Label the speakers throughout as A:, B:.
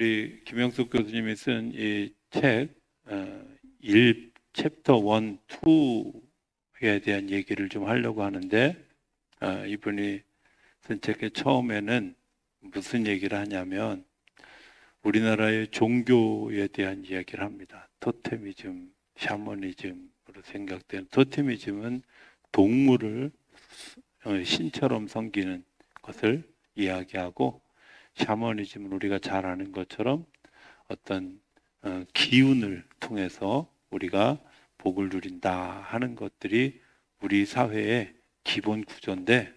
A: 우리 김영숙 교수님이 쓴 이 책, 1 챕터 1, 2에 대한 얘기를 좀 하려고 하는데, 이분이 쓴 책의 처음에는 무슨 얘기를 하냐면 우리나라의 종교에 대한 이야기를 합니다. 토테미즘, 샤머니즘으로 생각되는, 토테미즘은 동물을 신처럼 섬기는 것을 이야기하고, 샤머니즘은 우리가 잘 아는 것처럼 어떤 기운을 통해서 우리가 복을 누린다 하는 것들이 우리 사회의 기본 구조인데,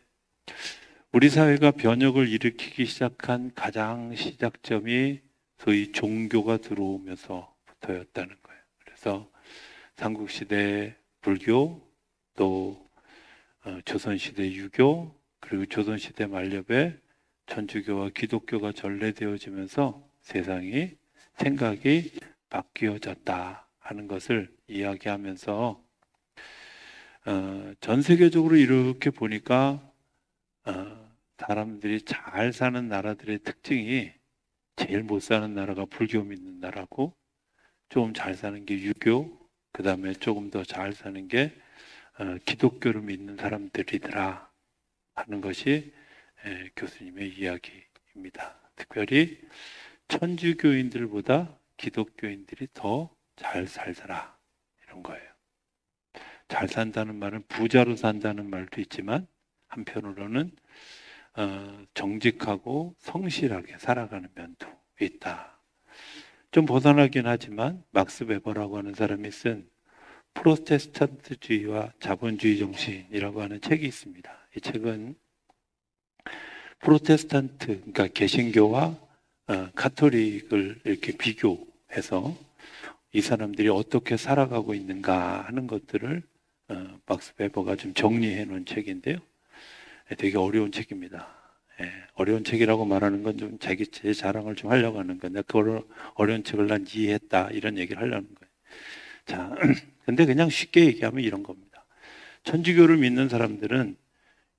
A: 우리 사회가 변혁을 일으키기 시작한 가장 시작점이 소위 종교가 들어오면서부터였다는 거예요. 그래서 삼국시대 불교, 또 조선시대 유교, 그리고 조선시대 만렵에 천주교와 기독교가 전래되어지면서 세상이 생각이 바뀌어졌다 하는 것을 이야기하면서 전 세계적으로 이렇게 보니까 사람들이 잘 사는 나라들의 특징이 제일 못 사는 나라가 불교 믿는 나라고, 좀 잘 사는 게 유교, 그 다음에 조금 더 잘 사는 게 기독교를 믿는 사람들이더라 하는 것이 교수님의 이야기입니다. 특별히 천주교인들보다 기독교인들이 더 잘 살더라 이런 거예요. 잘 산다는 말은 부자로 산다는 말도 있지만, 한편으로는 정직하고 성실하게 살아가는 면도 있다. 좀 벗어나긴 하지만 막스 베버라고 하는 사람이 쓴 프로테스탄트주의와 자본주의 정신이라고 하는 책이 있습니다. 이 책은 프로테스탄트, 그러니까 개신교와 카톨릭을 이렇게 비교해서 이 사람들이 어떻게 살아가고 있는가 하는 것들을 막스 베버가 좀 정리해 놓은 책인데요. 되게 어려운 책입니다. 어려운 책이라고 말하는 건 좀 제 자랑을 좀 하려고 하는 건데, 그 어려운 책을 난 이해했다 이런 얘기를 하려는 거예요. 자, 근데 그냥 쉽게 얘기하면 이런 겁니다. 천주교를 믿는 사람들은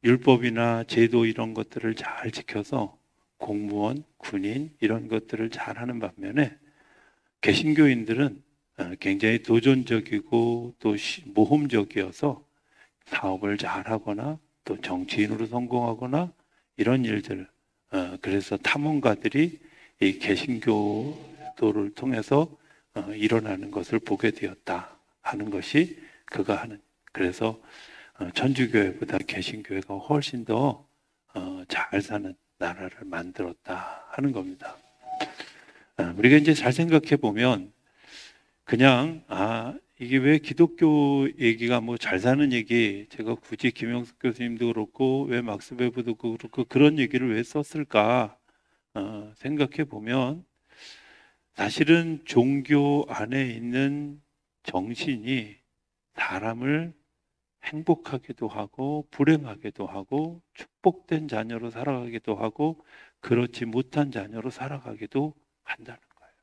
A: 율법이나 제도 이런 것들을 잘 지켜서 공무원, 군인 이런 것들을 잘 하는 반면에, 개신교인들은 굉장히 도전적이고 또 모험적이어서 사업을 잘 하거나 또 정치인으로 성공하거나 이런 일들, 그래서 탐험가들이 이 개신교도를 통해서 일어나는 것을 보게 되었다 하는 것이 그가 하는, 그래서 천주교회보다 개신교회가 훨씬 더 잘 사는 나라를 만들었다 하는 겁니다. 우리가 이제 잘 생각해 보면 그냥 이게 왜 기독교 얘기가 뭐 잘 사는 얘기, 제가 굳이 김영숙 교수님도 그렇고 왜 막스 베버도 그렇고 그런 얘기를 왜 썼을까 생각해 보면, 사실은 종교 안에 있는 정신이 사람을 행복하게도 하고 불행하게도 하고 축복된 자녀로 살아가기도 하고 그렇지 못한 자녀로 살아가기도 한다는 거예요.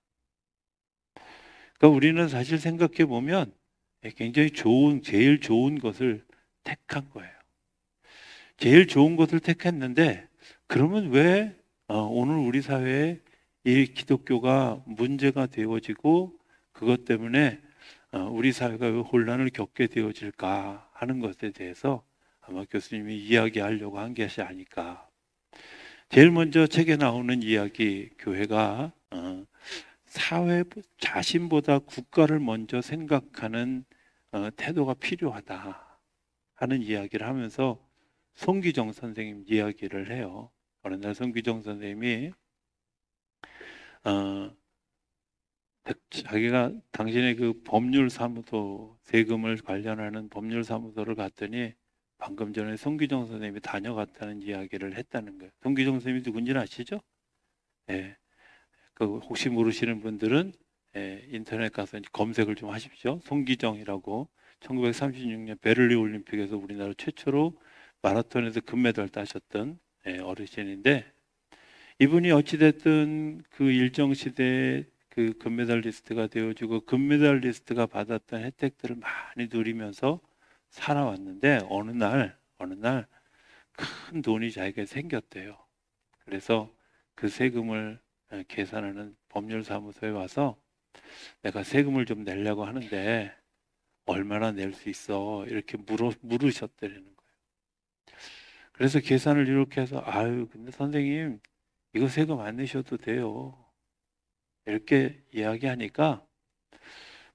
A: 그러니까 우리는 사실 생각해 보면 굉장히 제일 좋은 것을 택한 거예요. 제일 좋은 것을 택했는데, 그러면 왜 오늘 우리 사회에 이 기독교가 문제가 되어지고 그것 때문에 우리 사회가 왜 혼란을 겪게 되어질까 하는 것에 대해서 아마 교수님이 이야기하려고 한 것이 아닐까. 제일 먼저 책에 나오는 이야기, 교회가 사회 자신보다 국가를 먼저 생각하는 태도가 필요하다 하는 이야기를 하면서 송기정 선생님 이야기를 해요. 어느 날 송기정 선생님이 자기가 당신의 그 법률사무소, 세금을 관련하는 법률사무소를 갔더니 방금 전에 송기정 선생님이 다녀갔다는 이야기를 했다는 거예요. 송기정 선생님이 누군지는 아시죠? 예. 그 혹시 모르시는 분들은 인터넷 가서 검색을 좀 하십시오. 송기정이라고 1936년 베를린 올림픽에서 우리나라 최초로 마라톤에서 금메달 따셨던 어르신인데, 이분이 어찌됐든 그 일정 시대에 그 금메달리스트가 되어주고 금메달리스트가 받았던 혜택들을 많이 누리면서 살아왔는데, 어느 날 큰 돈이 자기가 생겼대요. 그래서 그 세금을 계산하는 법률사무소에 와서 내가 세금을 좀 내려고 하는데 얼마나 낼 수 있어? 이렇게 물으셨다는 거예요. 그래서 계산을 이렇게 해서 아유, 근데 선생님 이거 세금 안 내셔도 돼요. 이렇게 이야기하니까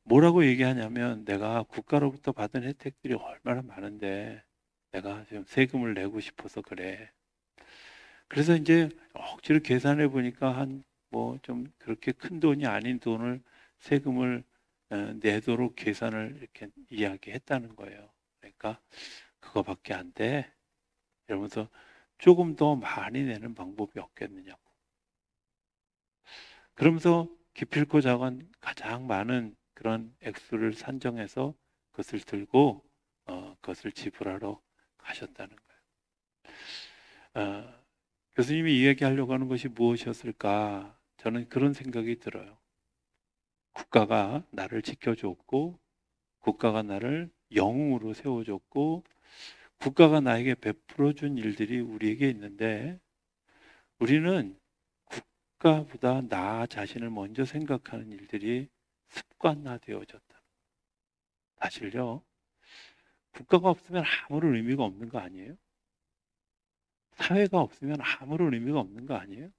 A: 뭐라고 얘기하냐면 내가 국가로부터 받은 혜택들이 얼마나 많은데 내가 지금 세금을 내고 싶어서 그래. 그래서 이제 억지로 계산해 보니까 한 뭐 좀 그렇게 큰 돈이 아닌 돈을 세금을 내도록 계산을 이렇게 이야기했다는 거예요. 그러니까 그거밖에 안 돼. 이러면서 조금 더 많이 내는 방법이 없겠느냐고. 그러면서 기필코 작은 가장 많은 그런 액수를 산정해서 그것을 들고 그것을 지불하러 가셨다는 거예요. 교수님이 이야기하려고 하는 것이 무엇이었을까? 저는 그런 생각이 들어요. 국가가 나를 지켜줬고, 국가가 나를 영웅으로 세워줬고, 국가가 나에게 베풀어준 일들이 우리에게 있는데, 우리는 국가보다 나 자신을 먼저 생각하는 일들이 습관화되어졌다. 사실요, 국가가 없으면 아무런 의미가 없는 거 아니에요? 사회가 없으면 아무런 의미가 없는 거 아니에요?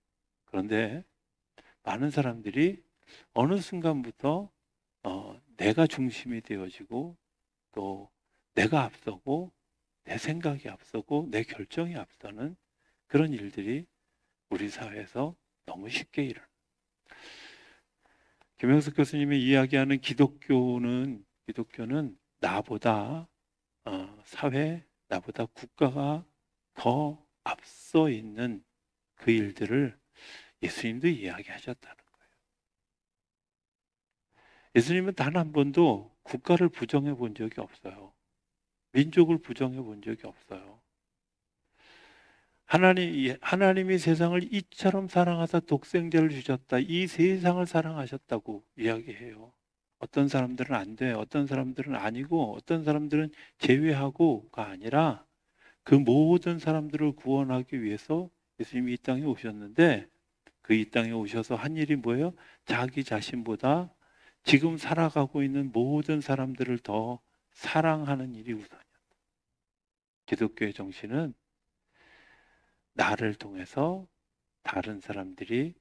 A: 그런데 많은 사람들이 어느 순간부터 내가 중심이 되어지고 또 내가 앞서고 내 생각이 앞서고 내 결정이 앞서는 그런 일들이 우리 사회에서 너무 쉽게 일어나. 김영석 교수님이 이야기하는 기독교는 나보다 사회, 나보다 국가가 더 앞서 있는 그 일들을 예수님도 이야기하셨다는 거예요. 예수님은 단 한 번도 국가를 부정해 본 적이 없어요. 민족을 부정해 본 적이 없어요. 하나님이 세상을 이처럼 사랑하사 독생자를 주셨다. 이 세상을 사랑하셨다고 이야기해요. 어떤 사람들은 안 돼. 어떤 사람들은 아니고 어떤 사람들은 제외하고가 아니라 그 모든 사람들을 구원하기 위해서 예수님이 이 땅에 오셨는데 그 이 땅에 오셔서 한 일이 뭐예요? 자기 자신보다 지금 살아가고 있는 모든 사람들을 더 사랑하는 일이 우선이었다. 기독교의 정신은 나를 통해서 다른 사람들이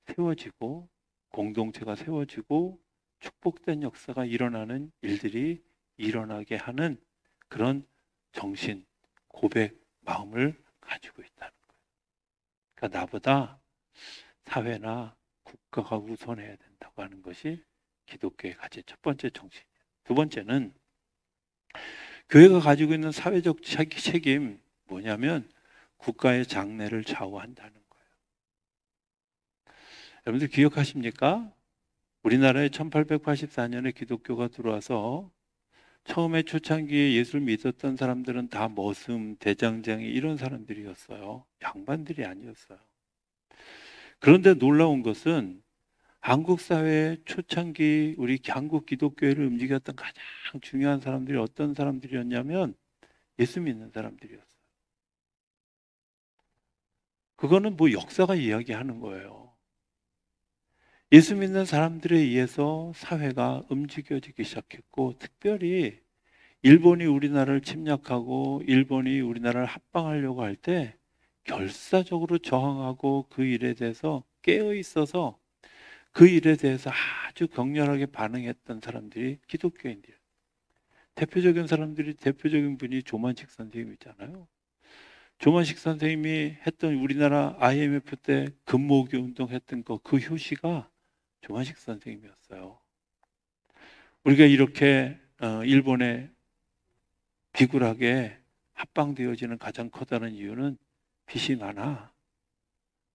A: 세워지고 공동체가 세워지고 축복된 역사가 일어나는 일들이 일어나게 하는 그런 정신, 고백, 마음을 가지고 있다는 거예요. 그러니까 나보다 사회나 국가가 우선해야 된다고 하는 것이 기독교의 가진 첫 번째 정신이에요. 두 번째는 교회가 가지고 있는 사회적 책임 뭐냐면 국가의 장래를 좌우한다는 거예요. 여러분들 기억하십니까? 우리나라에 1884년에 기독교가 들어와서 처음에 초창기에 예수를 믿었던 사람들은 다 머슴, 대장장이 이런 사람들이었어요. 양반들이 아니었어요. 그런데 놀라운 것은 한국 사회의 초창기 우리 한국 기독교회를 움직였던 가장 중요한 사람들이 어떤 사람들이었냐면 예수 믿는 사람들이었어요. 그거는 뭐 역사가 이야기하는 거예요. 예수 믿는 사람들에 의해서 사회가 움직여지기 시작했고 특별히 일본이 우리나라를 침략하고 일본이 우리나라를 합방하려고 할 때 결사적으로 저항하고 그 일에 대해서 깨어 있어서 그 일에 대해서 아주 격렬하게 반응했던 사람들이 기독교인들이에요. 대표적인 분이 조만식 선생님이잖아요. 조만식 선생님이 했던 우리나라 IMF 때 금모으기 운동했던 그 효시가 조만식 선생님이었어요. 우리가 이렇게 일본에 비굴하게 합방되어지는 가장 커다란 이유는 빚이 많아.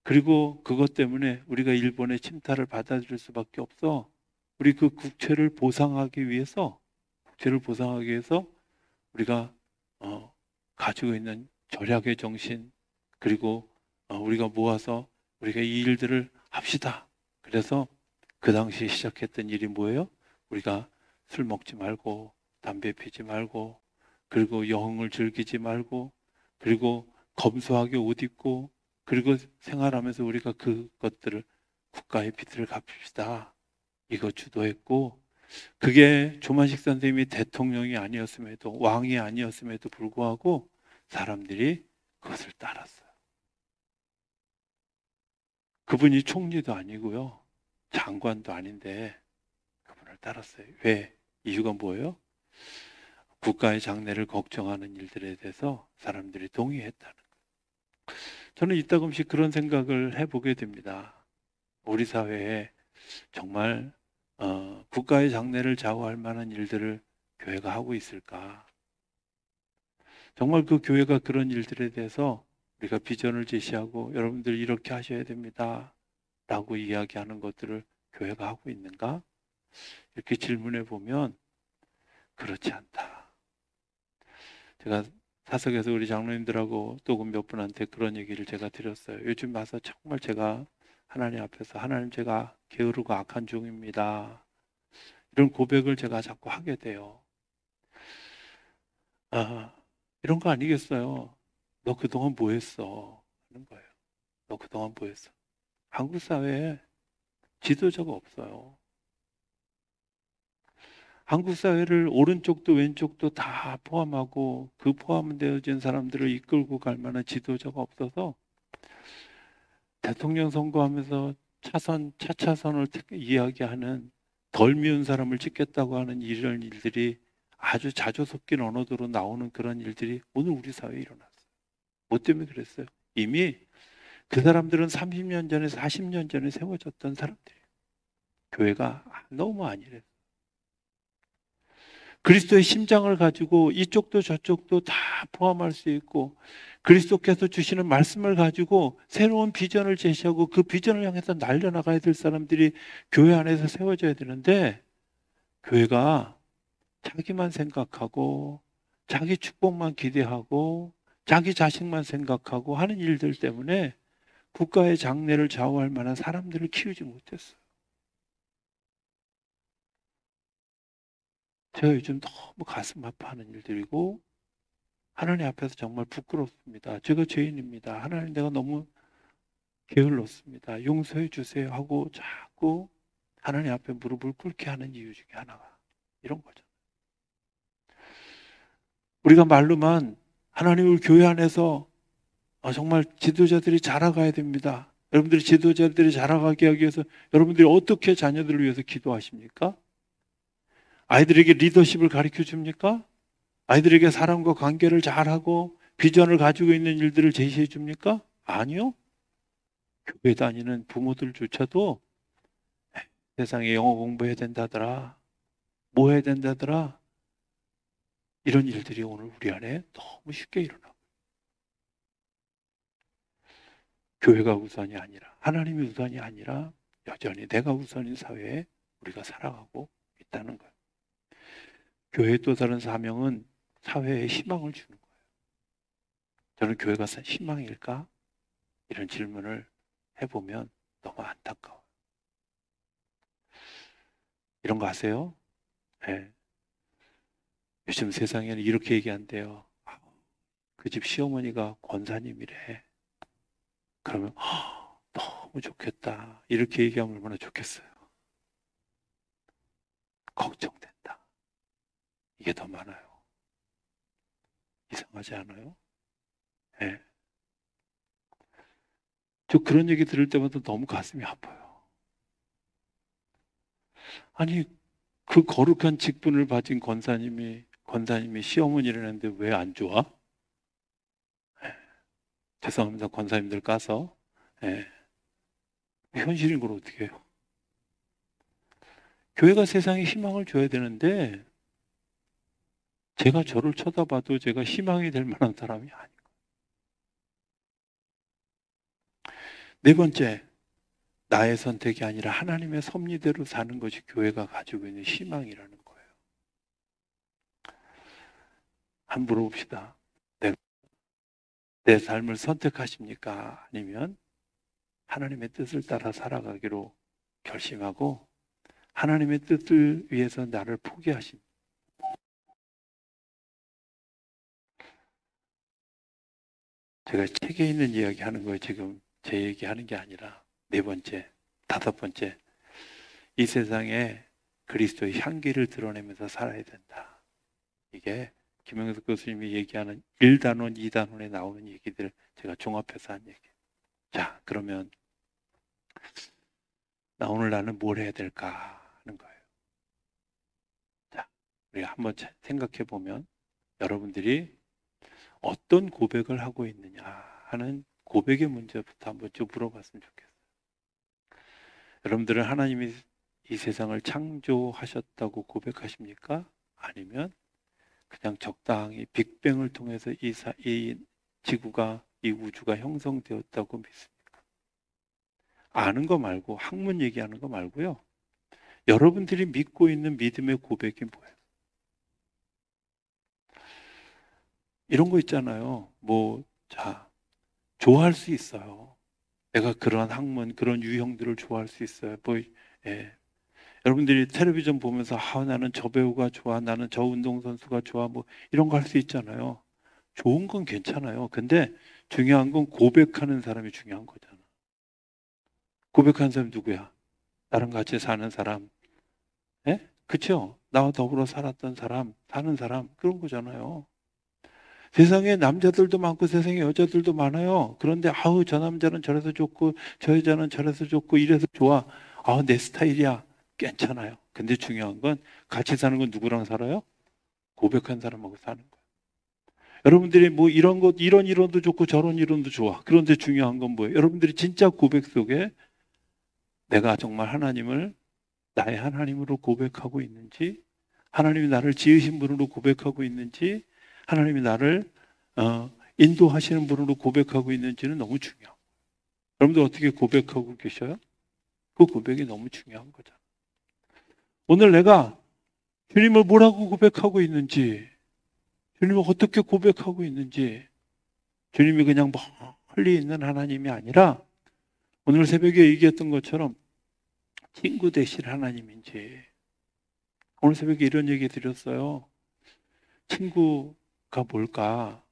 A: 그리고 그것 때문에 우리가 일본의 침탈을 받아들일 수밖에 없어. 우리 그 국채를 보상하기 위해서 우리가 가지고 있는 절약의 정신 그리고 우리가 모아서 우리가 이 일들을 합시다. 그래서 그 당시 시작했던 일이 뭐예요? 우리가 술 먹지 말고 담배 피지 말고 그리고 여흥을 즐기지 말고 그리고 검소하게 옷 입고 그리고 생활하면서 우리가 그것들을 국가의 빚을 갚읍시다. 이거 주도했고, 그게 조만식 선생님이 대통령이 아니었음에도, 왕이 아니었음에도 불구하고 사람들이 그것을 따랐어요. 그분이 총리도 아니고요, 장관도 아닌데 그분을 따랐어요. 왜? 이유가 뭐예요? 국가의 장래를 걱정하는 일들에 대해서 사람들이 동의했다는 거예요. 저는 이따금씩 그런 생각을 해보게 됩니다. 우리 사회에 정말 국가의 장래를 좌우할 만한 일들을 교회가 하고 있을까? 정말 그 교회가 그런 일들에 대해서 우리가 비전을 제시하고 여러분들 이렇게 하셔야 됩니다 라고 이야기하는 것들을 교회가 하고 있는가? 이렇게 질문해 보면 그렇지 않다. 제가 사석에서 우리 장로님들하고 또 몇 분한테 그런 얘기를 제가 드렸어요. 요즘 와서 정말 제가 하나님 앞에서 하나님, 제가 게으르고 악한 종입니다. 이런 고백을 제가 자꾸 하게 돼요. 아, 이런 거 아니겠어요? 너 그동안 뭐 했어? 하는 거예요. 너 그동안 뭐 했어? 한국 사회에 지도자가 없어요. 한국 사회를 오른쪽도 왼쪽도 다 포함하고 그 포함되어진 사람들을 이끌고 갈 만한 지도자가 없어서 대통령 선거하면서 차차선을 이야기하는 덜 미운 사람을 찍겠다고 하는 이런 일들이 아주 자주 섞인 언어로 나오는 그런 일들이 오늘 우리 사회에 일어났어요. 뭐 때문에 그랬어요? 이미 그 사람들은 30년 전에 40년 전에 세워졌던 사람들이에요. 교회가 너무 아니래요. 그리스도의 심장을 가지고 이쪽도 저쪽도 다 포함할 수 있고 그리스도께서 주시는 말씀을 가지고 새로운 비전을 제시하고 그 비전을 향해서 날려나가야 될 사람들이 교회 안에서 세워져야 되는데, 교회가 자기만 생각하고 자기 축복만 기대하고 자기 자식만 생각하고 하는 일들 때문에 국가의 장래를 좌우할 만한 사람들을 키우지 못했어요. 제가 요즘 너무 가슴 아파하는 일들이고 하나님 앞에서 정말 부끄럽습니다. 제가 죄인입니다. 하나님, 내가 너무 게을렀습니다. 용서해 주세요 하고 자꾸 하나님 앞에 무릎을 꿇게 하는 이유 중에 하나가 이런 거죠. 우리가 말로만 하나님을 교회 안에서 정말 지도자들이 자라가야 됩니다. 여러분들이 지도자들이 자라가게 하기 위해서 여러분들이 어떻게 자녀들을 위해서 기도하십니까? 아이들에게 리더십을 가르쳐 줍니까? 아이들에게 사람과 관계를 잘하고 비전을 가지고 있는 일들을 제시해 줍니까? 아니요. 교회 다니는 부모들조차도 세상에 영어 공부해야 된다더라, 뭐 해야 된다더라, 이런 일들이 오늘 우리 안에 너무 쉽게 일어나고, 교회가 우선이 아니라, 하나님이 우선이 아니라 여전히 내가 우선인 사회에 우리가 살아가고 있다는 거예요. 교회의 또 다른 사명은 사회에 희망을 주는 거예요. 저는 교회가 희망일까? 이런 질문을 해보면 너무 안타까워요. 이런 거 아세요? 네. 요즘 세상에는 이렇게 얘기한대요. 그 집 시어머니가 권사님이래. 그러면 너무 좋겠다, 이렇게 얘기하면 얼마나 좋겠어요. 걱정된다, 이게 더 많아요. 이상하지 않아요? 네. 저 그런 얘기 들을 때마다 너무 가슴이 아파요. 아니, 그 거룩한 직분을 가진 권사님이 시어머니라는데 왜 안 좋아? 네. 죄송합니다, 권사님들 까서. 네. 현실인 걸 어떻게 해요? 교회가 세상에 희망을 줘야 되는데 제가 저를 쳐다봐도 제가 희망이 될 만한 사람이 아니에요. 네 번째, 나의 선택이 아니라 하나님의 섭리대로 사는 것이 교회가 가지고 있는 희망이라는 거예요. 한번 물어봅시다. 내 삶을 선택하십니까? 아니면 하나님의 뜻을 따라 살아가기로 결심하고 하나님의 뜻을 위해서 나를 포기하십니까? 제가 책에 있는 이야기 하는 거예요. 지금 제 얘기하는 게 아니라. 네 번째, 다섯 번째, 이 세상에 그리스도의 향기를 드러내면서 살아야 된다. 이게 김영석 교수님이 얘기하는 1단원, 2단원에 나오는 얘기들 제가 종합해서 한 얘기. 자, 그러면 오늘 나는 뭘 해야 될까 하는 거예요. 자, 우리가 한번 생각해 보면 여러분들이 어떤 고백을 하고 있느냐 하는 고백의 문제부터 한번 좀 물어봤으면 좋겠어요. 여러분들은 하나님이 이 세상을 창조하셨다고 고백하십니까? 아니면 그냥 적당히 빅뱅을 통해서 이 지구가, 이 우주가 형성되었다고 믿습니까? 아는 거 말고, 학문 얘기하는 거 말고요. 여러분들이 믿고 있는 믿음의 고백이 뭐예요? 이런 거 있잖아요. 좋아할 수 있어요. 내가 그런 학문, 그런 유형들을 좋아할 수 있어요. 예. 여러분들이 텔레비전 보면서 나는 저 배우가 좋아, 나는 저 운동선수가 좋아, 이런 거 할 수 있잖아요. 좋은 건 괜찮아요. 근데 중요한 건 고백하는 사람이 중요한 거잖아. 고백하는 사람이 누구야? 나랑 같이 사는 사람. 예? 그쵸? 나와 더불어 살았던 사람, 사는 사람, 그런 거잖아요. 세상에 남자들도 많고 세상에 여자들도 많아요. 그런데 저 남자는 저래서 좋고 저 여자는 저래서 좋고 이래서 좋아. 내 스타일이야. 괜찮아요. 근데 중요한 건 같이 사는 건 누구랑 살아요? 고백한 사람하고 사는 거예요. 여러분들이 이런 이론도 좋고 저런 이론도 좋아. 그런데 중요한 건 뭐예요? 여러분들이 진짜 고백 속에 내가 정말 하나님을 나의 하나님으로 고백하고 있는지, 하나님이 나를 지으신 분으로 고백하고 있는지, 하나님이 나를 인도하시는 분으로 고백하고 있는지는 너무 중요해요. 여러분들 어떻게 고백하고 계셔요? 그 고백이 너무 중요한 거죠. 오늘 내가 주님을 뭐라고 고백하고 있는지, 주님을 어떻게 고백하고 있는지, 주님이 그냥 멀리 있는 하나님이 아니라 오늘 새벽에 얘기했던 것처럼 친구 되실 하나님인지. 오늘 새벽에 이런 얘기 드렸어요. 친구가 뭘까?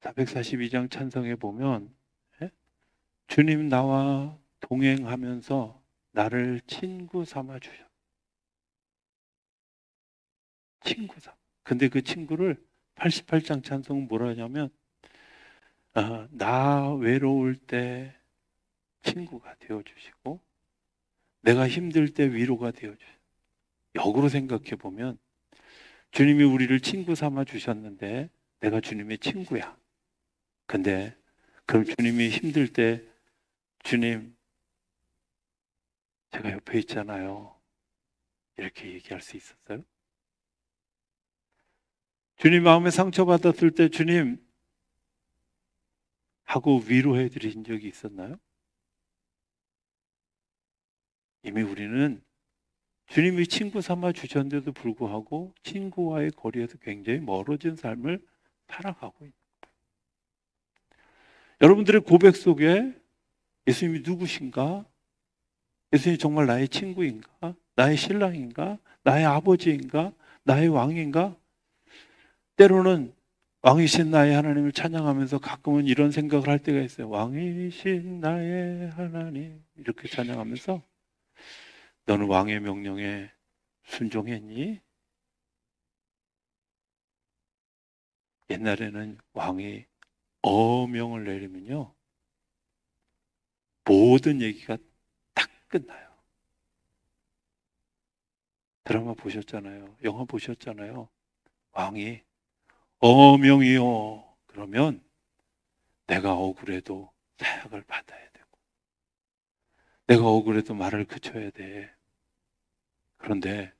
A: 442장 찬성에 보면 주님 나와 동행하면서 나를 친구 삼아 주셨. 친구 삼아. 근데 그 친구를 88장 찬송은 뭐라 하냐면 나 외로울 때 친구가 되어주시고 내가 힘들 때 위로가 되어주시고. 역으로 생각해 보면 주님이 우리를 친구 삼아 주셨는데 내가 주님의 친구야. 근데 그럼 주님이 힘들 때 주님 제가 옆에 있잖아요. 이렇게 얘기할 수 있었어요? 주님 마음에 상처받았을 때 주님 하고 위로해 드린 적이 있었나요? 이미 우리는 주님이 친구 삼아 주셨는데도 불구하고 친구와의 거리에서 굉장히 멀어진 삶을 살아가고 있는 거예요. 여러분들의 고백 속에 예수님이 누구신가? 예수님이 정말 나의 친구인가? 나의 신랑인가? 나의 아버지인가? 나의 왕인가? 때로는 왕이신 나의 하나님을 찬양하면서 가끔은 이런 생각을 할 때가 있어요. 왕이신 나의 하나님 이렇게 찬양하면서 너는 왕의 명령에 순종했니? 옛날에는 왕이 어명을 내리면요 모든 얘기가 딱 끝나요. 드라마 보셨잖아요. 영화 보셨잖아요. 왕이 어명이요 그러면 내가 억울해도 사약을 받아야 되고 내가 억울해도 말을 그쳐야 돼. 그런데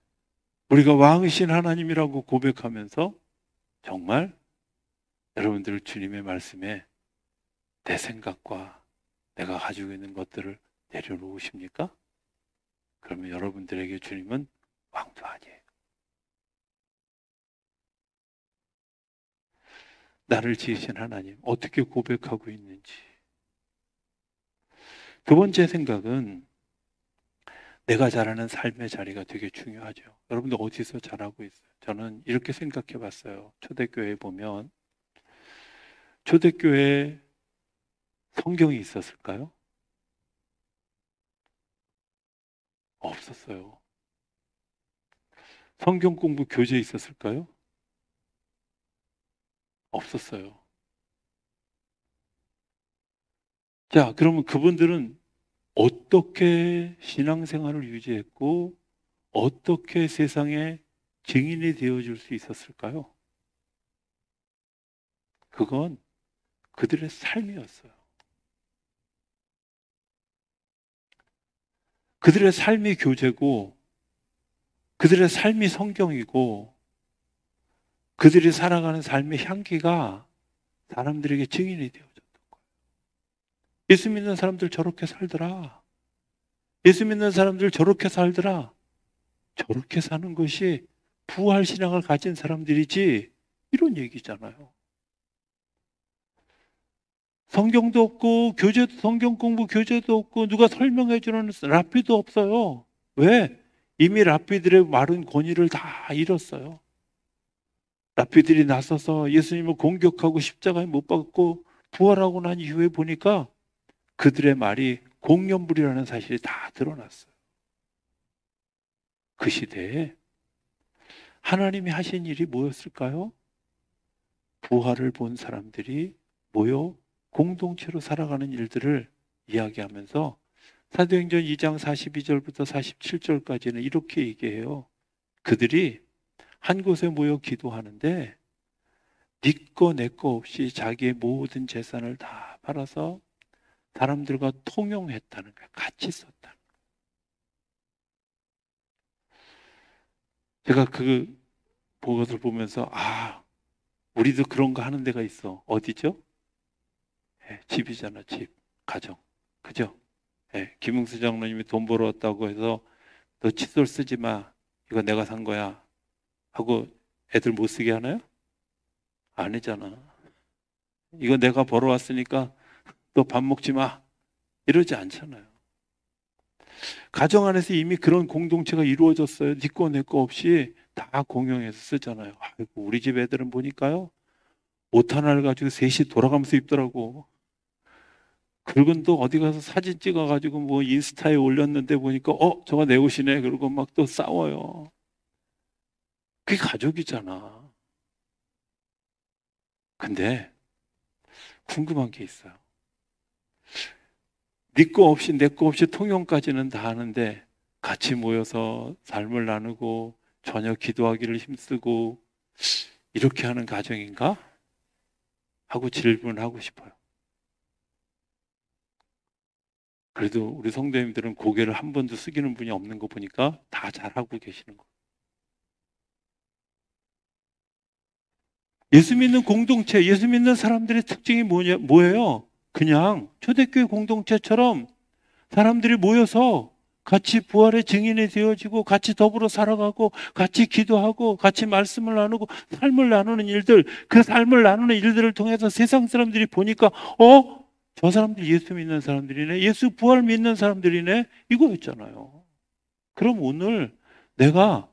A: 우리가 왕이신 하나님이라고 고백하면서 정말 여러분들 주님의 말씀에 내 생각과 내가 가지고 있는 것들을 내려놓으십니까? 그러면 여러분들에게 주님은 왕도 아니에요. 나를 지으신 하나님 어떻게 고백하고 있는지. 두 번째 생각은 내가 자라는 삶의 자리가 되게 중요하죠. 여러분들 어디서 자라고 있어요? 저는 이렇게 생각해 봤어요. 초대교회에 보면 초대교회에 성경이 있었을까요? 없었어요. 성경 공부 교재 있었을까요? 없었어요. 자, 그러면 그분들은 어떻게 신앙생활을 유지했고 어떻게 세상에 증인이 되어줄 수 있었을까요? 그건 그들의 삶이었어요. 그들의 삶이 교재고 그들의 삶이 성경이고 그들이 살아가는 삶의 향기가 사람들에게 증인이 되어줬던 거예요. 예수 믿는 사람들 저렇게 살더라. 예수 믿는 사람들 저렇게 살더라. 저렇게 사는 것이 부활 신앙을 가진 사람들이지 이런 얘기잖아요. 성경도 없고 교재도 성경 공부 교재도 없고 누가 설명해 주는 랍비도 없어요. 왜? 이미 랍비들의 마른 권위를 다 잃었어요. 랍비들이 나서서 예수님을 공격하고 십자가에 못 박고 부활하고 난 이후에 보니까 그들의 말이 공연불이라는 사실이 다 드러났어요. 그 시대에 하나님이 하신 일이 뭐였을까요? 부활을 본 사람들이 모여 공동체로 살아가는 일들을 이야기하면서 사도행전 2장 42절부터 47절까지는 이렇게 얘기해요. 그들이 한 곳에 모여 기도하는데 네 거 내 거 없이 자기의 모든 재산을 다 팔아서 사람들과 통용했다는 거예요. 같이 썼다는 거예요. 제가 그 보고서를 보면서 우리도 그런 거 하는 데가 있어. 어디죠? 집이잖아, 집. 가정. 그죠? 김웅수 장로님이 돈 벌어왔다고 해서 너 칫솔 쓰지 마. 이거 내가 산 거야. 하고 애들 못 쓰게 하나요? 아니잖아. 이거 내가 벌어왔으니까 너 밥 먹지 마. 이러지 않잖아요. 가정 안에서 이미 그런 공동체가 이루어졌어요. 네 거 내 거 없이 다 공용해서 쓰잖아요. 아이고, 우리 집 애들은 보니까요. 옷 하나를 가지고 셋이 돌아가면서 입더라고. 그리고 또 어디 가서 사진 찍어가지고 뭐 인스타에 올렸는데 보니까 저거 내 옷이네. 그러고 막 또 싸워요. 그게 가족이잖아. 근데 궁금한 게 있어요. 네 거 없이 내 거 없이 통용까지는 다 하는데 같이 모여서 삶을 나누고 저녁 기도하기를 힘쓰고 이렇게 하는 가정인가? 하고 질문하고 싶어요. 그래도 우리 성도님들은 고개를 한 번도 숙이는 분이 없는 거 보니까 다 잘하고 계시는 거예요. 예수 믿는 공동체, 예수 믿는 사람들의 특징이 뭐예요? 그냥 초대교회 공동체처럼 사람들이 모여서 같이 부활의 증인이 되어지고 같이 더불어 살아가고 같이 기도하고 같이 말씀을 나누고 삶을 나누는 일들, 그 삶을 나누는 일들을 통해서 세상 사람들이 보니까 저 사람들 예수 믿는 사람들이네, 예수 부활 믿는 사람들이네, 이거였잖아요. 그럼 오늘 내가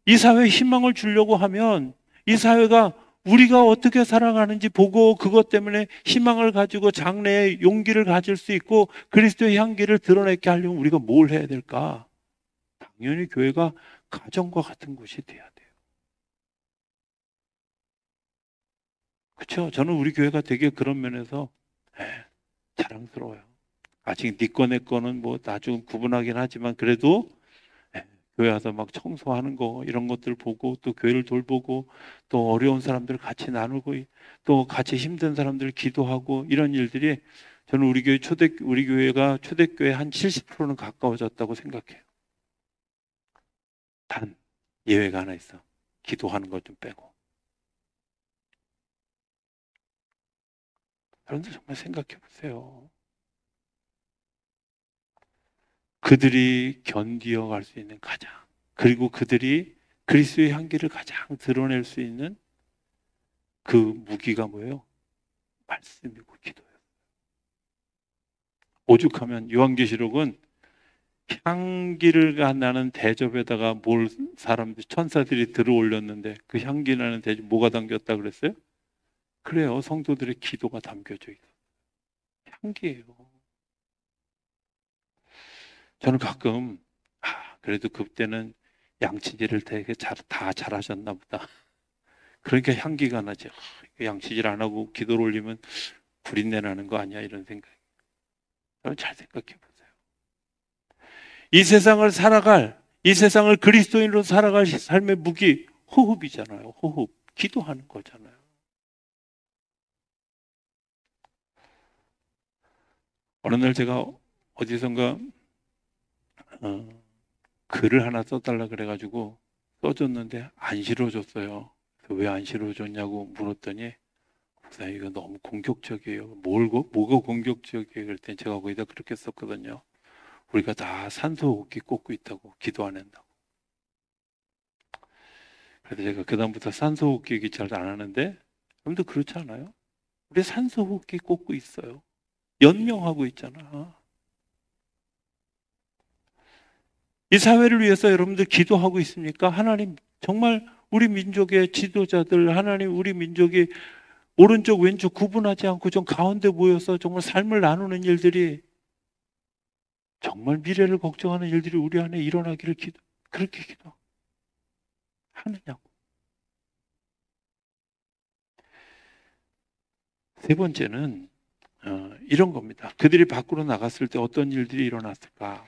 A: 이 사회에 희망을 주려고 하면 이 사회가 우리가 어떻게 살아가는지 보고 그것 때문에 희망을 가지고 장래에 용기를 가질 수 있고 그리스도의 향기를 드러내게 하려면 우리가 뭘 해야 될까? 당연히 교회가 가정과 같은 곳이 돼야 돼요. 그렇죠? 저는 우리 교회가 되게 그런 면에서 자랑스러워요. 아직 네 거 내 거는 뭐 나중 구분하긴 하지만 그래도 교회 와서 막 청소하는 거 이런 것들 보고 또 교회를 돌보고 또 어려운 사람들 같이 나누고 또 같이 힘든 사람들 기도하고 이런 일들이 저는 우리 교회가 초대교회 한 70%는 가까워졌다고 생각해요. 단 예외가 하나 있어. 기도하는 것 좀 빼고. 여러분들 정말 생각해 보세요. 그들이 견디어 갈 수 있는 가장, 그리고 그들이 그리스도의 향기를 가장 드러낼 수 있는 그 무기가 뭐예요? 말씀이고 기도예요. 오죽하면 요한계시록은 향기를 나는 대접에다가 사람들 천사들이 들어 올렸는데 그 향기 나는 대접 뭐가 담겼다 그랬어요? 그래요. 성도들의 기도가 담겨져 있어요. 향기예요. 저는 가끔 그래도 그때는 양치질을 되게 다 잘하셨나 보다. 그러니까 향기가 나죠. 양치질 안 하고 기도를 올리면 구린내 나는 거 아니야? 이런 생각. 여러분 잘 생각해 보세요. 이 세상을 그리스도인으로 살아갈 삶의 무기, 호흡이잖아요. 호흡. 기도하는 거잖아요. 어느 날 제가 어디선가 글을 하나 써달라 그래가지고 써줬는데 안 실어줬어요. 왜 안 실어줬냐고 물었더니 목사님 이거 너무 공격적이에요. 뭐가 공격적이에요? 그랬더니 제가 거기다 그렇게 썼거든요. 우리가 다 산소호흡기 꽂고 있다고, 기도 안 한다고. 그래서 제가 그다음부터 산소호흡기 얘기 잘 안 하는데, 여러분도 그렇지 않아요? 우리 산소호흡기 꽂고 있어요. 연명하고 있잖아. 이 사회를 위해서 여러분들 기도하고 있습니까? 하나님 정말 우리 민족의 지도자들, 하나님 우리 민족이 오른쪽 왼쪽 구분하지 않고 좀 가운데 모여서 정말 삶을 나누는 일들이, 정말 미래를 걱정하는 일들이 우리 안에 일어나기를 그렇게 기도하느냐고. 세 번째는 이런 겁니다. 그들이 밖으로 나갔을 때 어떤 일들이 일어났을까?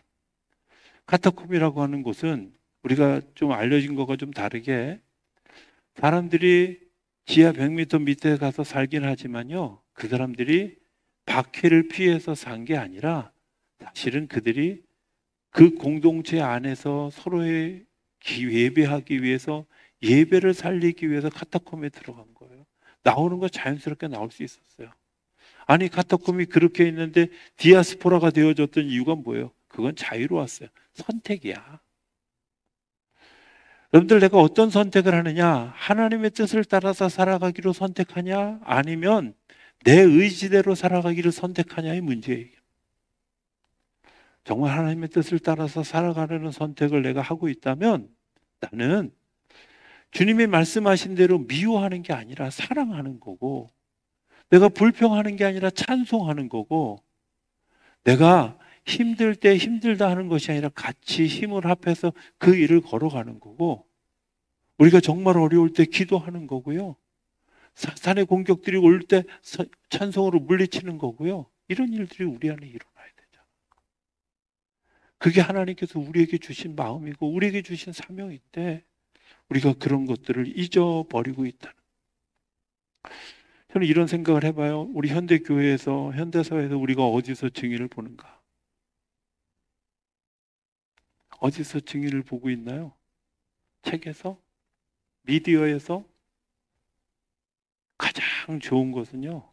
A: 카타콤이라고 하는 곳은 우리가 좀 알려진 것과 좀 다르게 사람들이 지하 100m 밑에 가서 살긴 하지만요, 그 사람들이 박해를 피해서 산 게 아니라 사실은 그들이 그 공동체 안에서 서로의 예배하기 위해서, 예배를 살리기 위해서 카타콤에 들어간 거예요. 나오는 거 자연스럽게 나올 수 있었어요. 아니 카타콤이 그렇게 있는데 디아스포라가 되어졌던 이유가 뭐예요? 그건 자유로웠어요. 선택이야. 여러분들, 내가 어떤 선택을 하느냐? 하나님의 뜻을 따라서 살아가기로 선택하냐? 아니면 내 의지대로 살아가기를 선택하냐의 문제예요. 정말 하나님의 뜻을 따라서 살아가려는 선택을 내가 하고 있다면 나는 주님이 말씀하신 대로 미워하는 게 아니라 사랑하는 거고, 내가 불평하는 게 아니라 찬송하는 거고, 내가 힘들 때 힘들다 하는 것이 아니라 같이 힘을 합해서 그 일을 걸어가는 거고, 우리가 정말 어려울 때 기도하는 거고요, 사탄의 공격들이 올 때 찬송으로 물리치는 거고요. 이런 일들이 우리 안에 일어나야 되잖아. 그게 하나님께서 우리에게 주신 마음이고 우리에게 주신 사명인데 우리가 그런 것들을 잊어버리고 있다는. 저는 이런 생각을 해봐요. 우리 현대교회에서, 현대사회에서 우리가 어디서 증인을 보는가? 어디서 증인을 보고 있나요? 책에서? 미디어에서? 가장 좋은 것은요,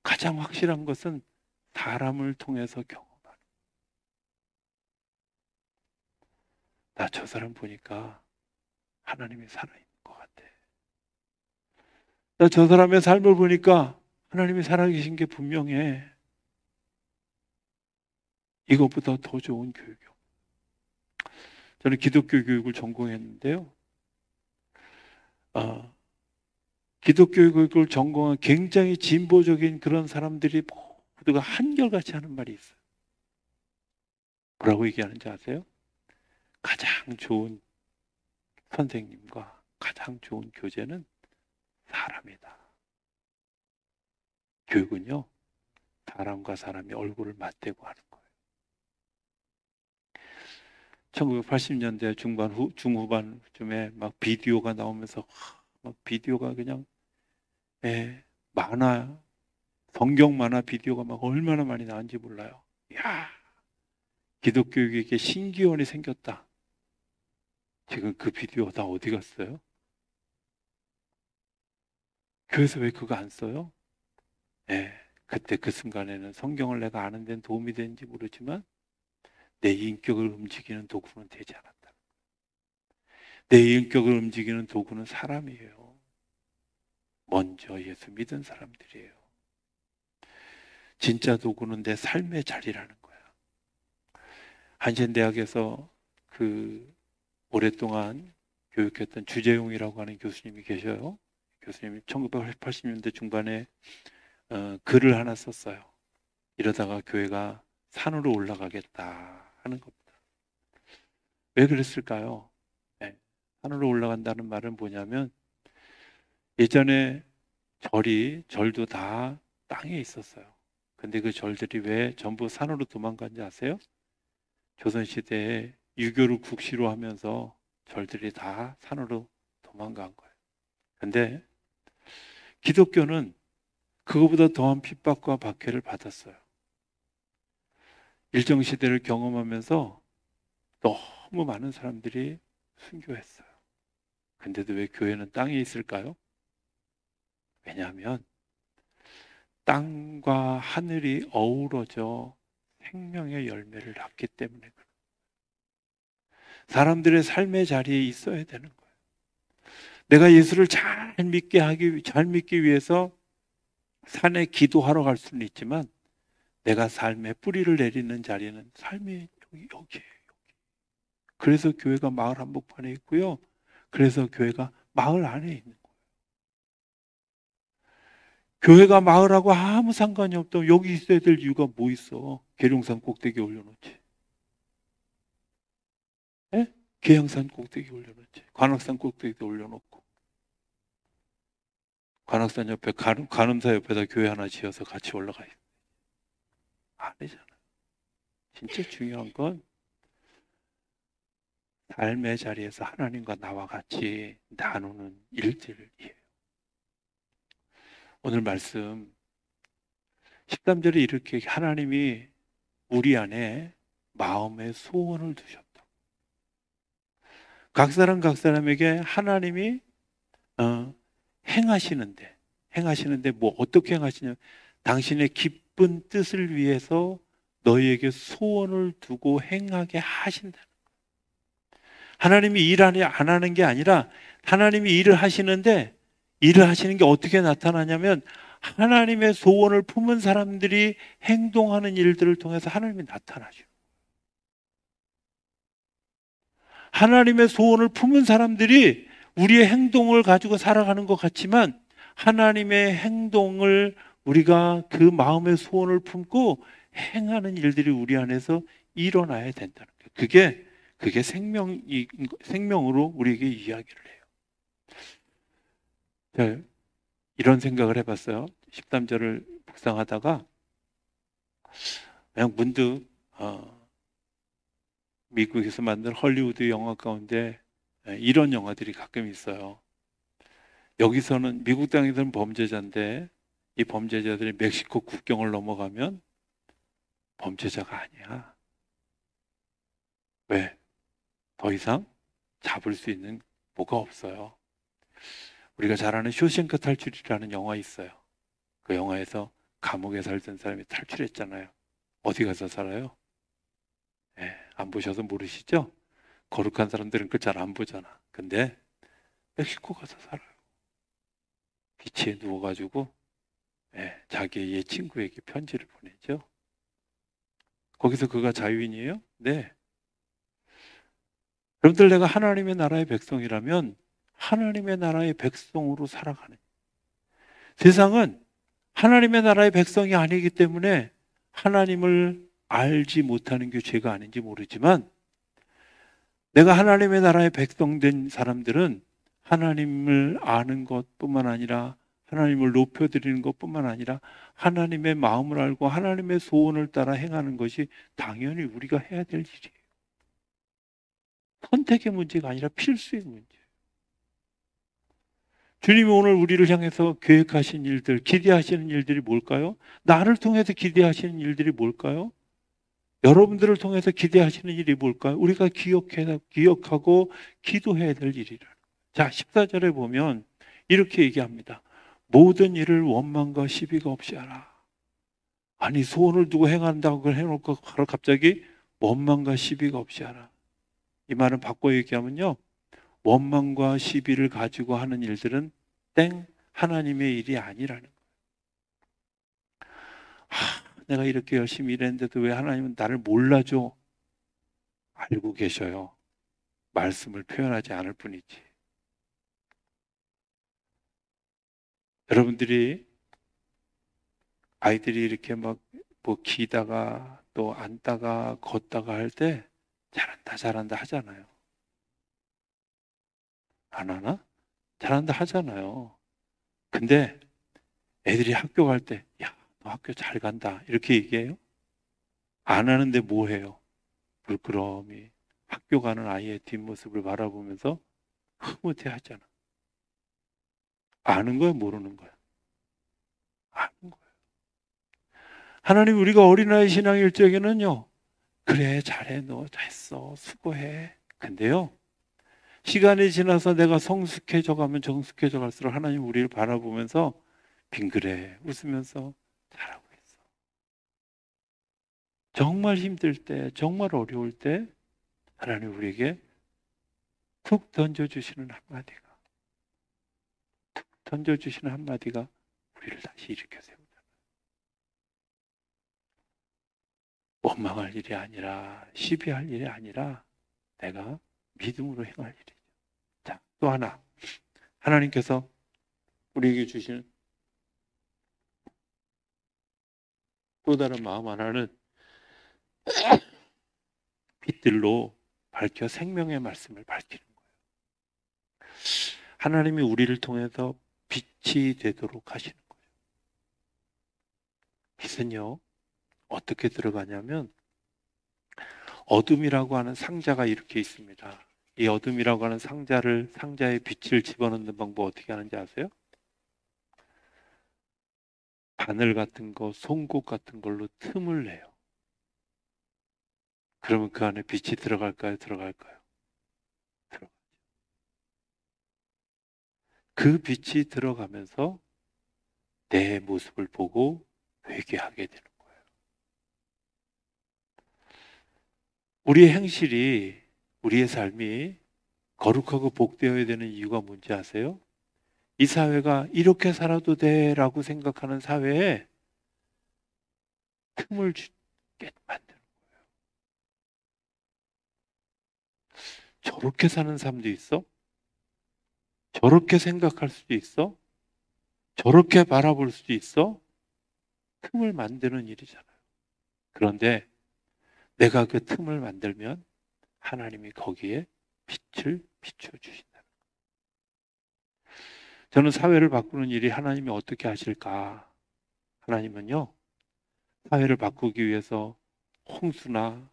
A: 가장 확실한 것은 사람을 통해서 경험하는. 나 저 사람 보니까 하나님이 살아있는 것 같아. 나 저 사람의 삶을 보니까 하나님이 살아계신 게 분명해. 이것보다 더 좋은 교육이요. 저는 기독교 교육을 전공했는데요. 기독교 교육을 전공한 굉장히 진보적인 그런 사람들이 모두가 한결같이 하는 말이 있어요. 뭐라고 얘기하는지 아세요? 가장 좋은 선생님과 가장 좋은 교재는 사람이다. 교육은요, 사람과 사람이 얼굴을 맞대고 하는 거예요. 1980년대 중후반쯤에 막 비디오가 나오면서 막 비디오가 그냥 만화, 성경 만화 비디오가 막 얼마나 많이 나왔는지 몰라요. 이야, 기독교육에게 신기원이 생겼다. 지금 그 비디오 다 어디 갔어요? 교회에서 왜 그거 안 써요? 그때 그 순간에는 성경을 내가 아는 데는 도움이 되는지 모르지만 내 인격을 움직이는 도구는 되지 않았다. 내 인격을 움직이는 도구는 사람이에요. 먼저 예수 믿은 사람들이에요. 진짜 도구는 내 삶의 자리라는 거야. 한신대학에서 오랫동안 교육했던 주재용이라고 하는 교수님이 계셔요. 교수님이 1980년대 중반에 글을 하나 썼어요. 이러다가 교회가 산으로 올라가겠다 하는 겁니다. 왜 그랬을까요? 네. 하늘로 올라간다는 말은 뭐냐면 예전에 절도 다 땅에 있었어요. 근데 그 절들이 왜 전부 산으로 도망간지 아세요? 조선시대에 유교를 국시로 하면서 절들이 다 산으로 도망간 거예요. 근데 기독교는 그거보다 더한 핍박과 박해를 받았어요. 일정시대를 경험하면서 너무 많은 사람들이 순교했어요. 근데도 왜 교회는 땅에 있을까요? 왜냐하면 땅과 하늘이 어우러져 생명의 열매를 낳기 때문에 그래요. 사람들의 삶의 자리에 있어야 되는 거예요. 내가 예수를 잘 믿기 위해서 산에 기도하러 갈 수는 있지만 내가 삶의 뿌리를 내리는 자리는 삶이 여기에요. 그래서 교회가 마을 한복판에 있고요. 그래서 교회가 마을 안에 있는 거예요. 교회가 마을하고 아무 상관이 없다면 여기 있어야 될 이유가 뭐 있어? 계룡산 꼭대기에 올려놓지. 예? 계양산 꼭대기에 올려놓지. 관악산 꼭대기에 올려놓고. 관악산 옆에 관음사 옆에다 교회 하나 지어서 같이 올라가 있어. 아니잖아. 진짜 중요한 건 삶의 자리에서 하나님과 나와 같이 나누는 일들이에요. 오늘 말씀 13절에 이렇게 하나님이 우리 안에 마음의 소원을 두셨다. 각 사람에게 하나님이 행하시는데 뭐 어떻게 행하시냐? 당신의 기쁜 뜻을 위해서 너희에게 소원을 두고 행하게 하신다. 하나님이 안 하는 게 아니라 하나님이 일을 하시는데 일을 하시는 게 어떻게 나타나냐면 하나님의 소원을 품은 사람들이 행동하는 일들을 통해서 하나님이 나타나죠. 하나님의 소원을 품은 사람들이 우리의 행동을 가지고 살아가는 것 같지만 하나님의 행동을 우리가 그 마음의 소원을 품고 행하는 일들이 우리 안에서 일어나야 된다는 거예요. 그게 생명으로 우리에게 이야기를 해요. 자, 이런 생각을 해봤어요. 13절을 묵상하다가 그냥 문득 미국에서 만든 헐리우드 영화 가운데 이런 영화들이 가끔 있어요. 여기서는 미국 땅에서는 범죄자인데 이 범죄자들이 멕시코 국경을 넘어가면 범죄자가 아니야. 왜? 더 이상 잡을 수 있는 뭐가 없어요. 우리가 잘 아는 쇼생크 탈출이라는 영화 있어요. 그 영화에서 감옥에 살던 사람이 탈출했잖아요. 어디 가서 살아요? 안 보셔서 모르시죠? 거룩한 사람들은 그걸 잘 안 보잖아. 근데 멕시코 가서 살아요. 비치에 누워가지고 자기의 옛 친구에게 편지를 보내죠. 거기서 그가 자유인이에요? 네. 여러분들, 내가 하나님의 나라의 백성이라면 하나님의 나라의 백성으로 살아가는, 세상은 하나님의 나라의 백성이 아니기 때문에 하나님을 알지 못하는 게 죄가 아닌지 모르지만 내가 하나님의 나라의 백성 된 사람들은 하나님을 아는 것뿐만 아니라 하나님을 높여드리는 것뿐만 아니라 하나님의 마음을 알고 하나님의 소원을 따라 행하는 것이 당연히 우리가 해야 될 일이에요. 선택의 문제가 아니라 필수의 문제예요. 주님이 오늘 우리를 향해서 계획하신 일들, 기대하시는 일들이 뭘까요? 나를 통해서 기대하시는 일들이 뭘까요? 여러분들을 통해서 기대하시는 일이 뭘까요? 우리가 기억하고 기도해야 될 일이라. 자, 14절에 보면 이렇게 얘기합니다. 모든 일을 원망과 시비가 없이 하라. 아니, 소원을 두고 행한다고 그걸 해놓고 바로 갑자기 원망과 시비가 없이 하라. 이 말은 바꿔 얘기하면요, 원망과 시비를 가지고 하는 일들은 하나님의 일이 아니라는 거예요. 내가 이렇게 열심히 일했는데도 왜 하나님은 나를 몰라줘? 알고 계셔요. 말씀을 표현하지 않을 뿐이지. 여러분들이 아이들이 이렇게 막 뭐 기다가 또 앉다가 걷다가 할 때 잘한다, 잘한다 하잖아요. 안 하나? 잘한다 하잖아요. 근데 애들이 학교 갈 때, 야, 너 학교 잘 간다. 이렇게 얘기해요? 안 하는데 뭐 해요? 물끄러미 학교 가는 아이의 뒷모습을 바라보면서 흐뭇해 하잖아. 아는 거야, 모르는 거야? 아는 거야. 하나님, 우리가 어린아이 신앙일 적에는요, 그래, 잘해, 너 잘했어, 수고해. 근데요, 시간이 지나서 내가 성숙해져 가면 정숙해져 갈수록 하나님 우리를 바라보면서 빙그레 웃으면서 잘하고 있어. 정말 힘들 때, 정말 어려울 때 하나님 우리에게 툭 던져주시는 한마디가, 던져주시는 한마디가 우리를 다시 일으켜 세우잖아요. 원망할 일이 아니라, 시비할 일이 아니라 내가 믿음으로 행할 일이죠. 자, 또 하나, 하나님께서 우리에게 주시는 또 다른 마음 하나는 빛들로 밝혀 생명의 말씀을 밝히는 거예요. 하나님이 우리를 통해서 빛이 되도록 하시는 거예요. 빛은요, 어떻게 들어가냐면 어둠이라고 하는 상자가 이렇게 있습니다. 이 어둠이라고 하는 상자에 빛을 집어넣는 방법 어떻게 하는지 아세요? 바늘 같은 거, 송곳 같은 걸로 틈을 내요. 그러면 그 안에 빛이 들어갈까요? 들어갈까요? 들어가죠. 그 빛이 들어가면서 내 모습을 보고 회개하게 되는 거예요. 우리의 행실이, 우리의 삶이 거룩하고 복되어야 되는 이유가 뭔지 아세요? 이 사회가 이렇게 살아도 돼라고 생각하는 사회에 틈을 주게 만드는 거예요. 저렇게 사는 사람도 있어? 저렇게 생각할 수도 있어? 저렇게 바라볼 수도 있어? 틈을 만드는 일이잖아요. 그런데 내가 그 틈을 만들면 하나님이 거기에 빛을 비춰주신다. 저는 사회를 바꾸는 일이 하나님이 어떻게 하실까? 하나님은요, 사회를 바꾸기 위해서 홍수나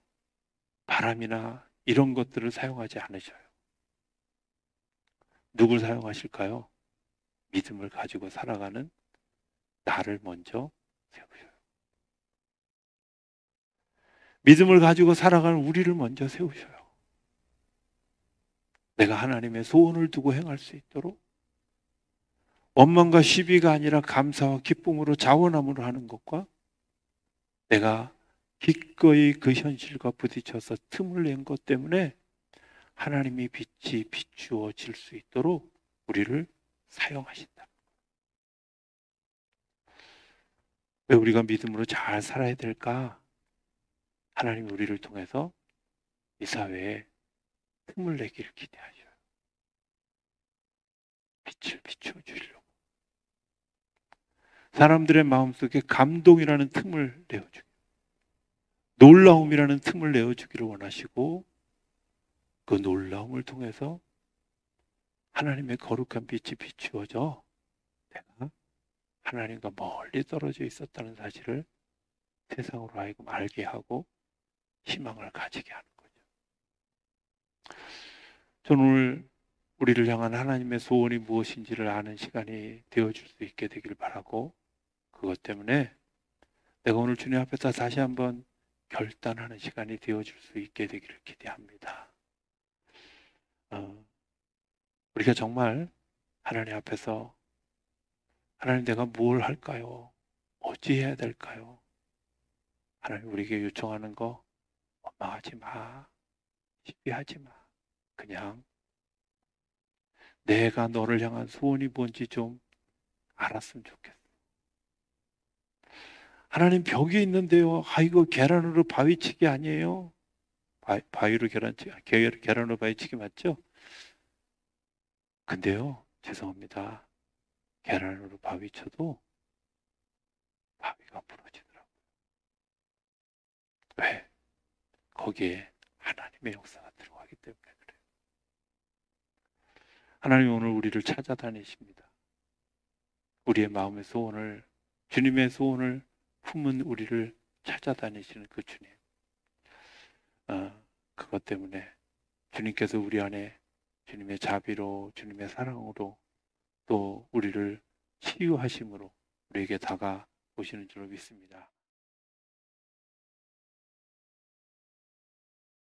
A: 바람이나 이런 것들을 사용하지 않으셔요. 누굴 사용하실까요? 믿음을 가지고 살아가는 나를 먼저 세우셔요. 믿음을 가지고 살아가는 우리를 먼저 세우셔요. 내가 하나님의 소원을 두고 행할 수 있도록 원망과 시비가 아니라 감사와 기쁨으로 자원함으로 하는 것과 내가 기꺼이 그 현실과 부딪혀서 틈을 낸 것 때문에 하나님의 빛이 비추어질 수 있도록 우리를 사용하신다. 왜 우리가 믿음으로 잘 살아야 될까? 하나님 우리를 통해서 이 사회에 틈을 내기를 기대하셔요. 빛을 비춰주시려고. 사람들의 마음속에 감동이라는 틈을 내어주기, 놀라움이라는 틈을 내어주기를 원하시고 그 놀라움을 통해서 하나님의 거룩한 빛이 비추어져 내가 하나님과 멀리 떨어져 있었다는 사실을 세상으로 하여금 알게 하고 희망을 가지게 하는 거죠. 저는 오늘 우리를 향한 하나님의 소원이 무엇인지를 아는 시간이 되어줄 수 있게 되길 바라고, 그것 때문에 내가 오늘 주님 앞에서 다시 한번 결단하는 시간이 되어줄 수 있게 되기를 기대합니다. 우리가 정말 하나님 앞에서 하나님 내가 뭘 할까요? 어찌해야 될까요? 하나님 우리에게 요청하는 거 원망하지 마, 시비하지 마. 그냥 내가 너를 향한 소원이 뭔지 좀 알았으면 좋겠어. 하나님 벽이 있는데요. 이거 계란으로 바위치기 아니에요? 바위로 계란으로 바위치기 맞죠? 근데요, 죄송합니다. 계란으로 바위쳐도 바위가 부러지더라고요. 왜? 거기에 하나님의 역사가 들어가기 때문에 그래요. 하나님 오늘 우리를 찾아다니십니다. 우리의 마음의 소원을, 주님의 소원을 품은 우리를 찾아다니시는 그 주님. 그것 때문에 주님께서 우리 안에 주님의 자비로, 주님의 사랑으로, 또 우리를 치유하심으로 우리에게 다가오시는 줄로 믿습니다.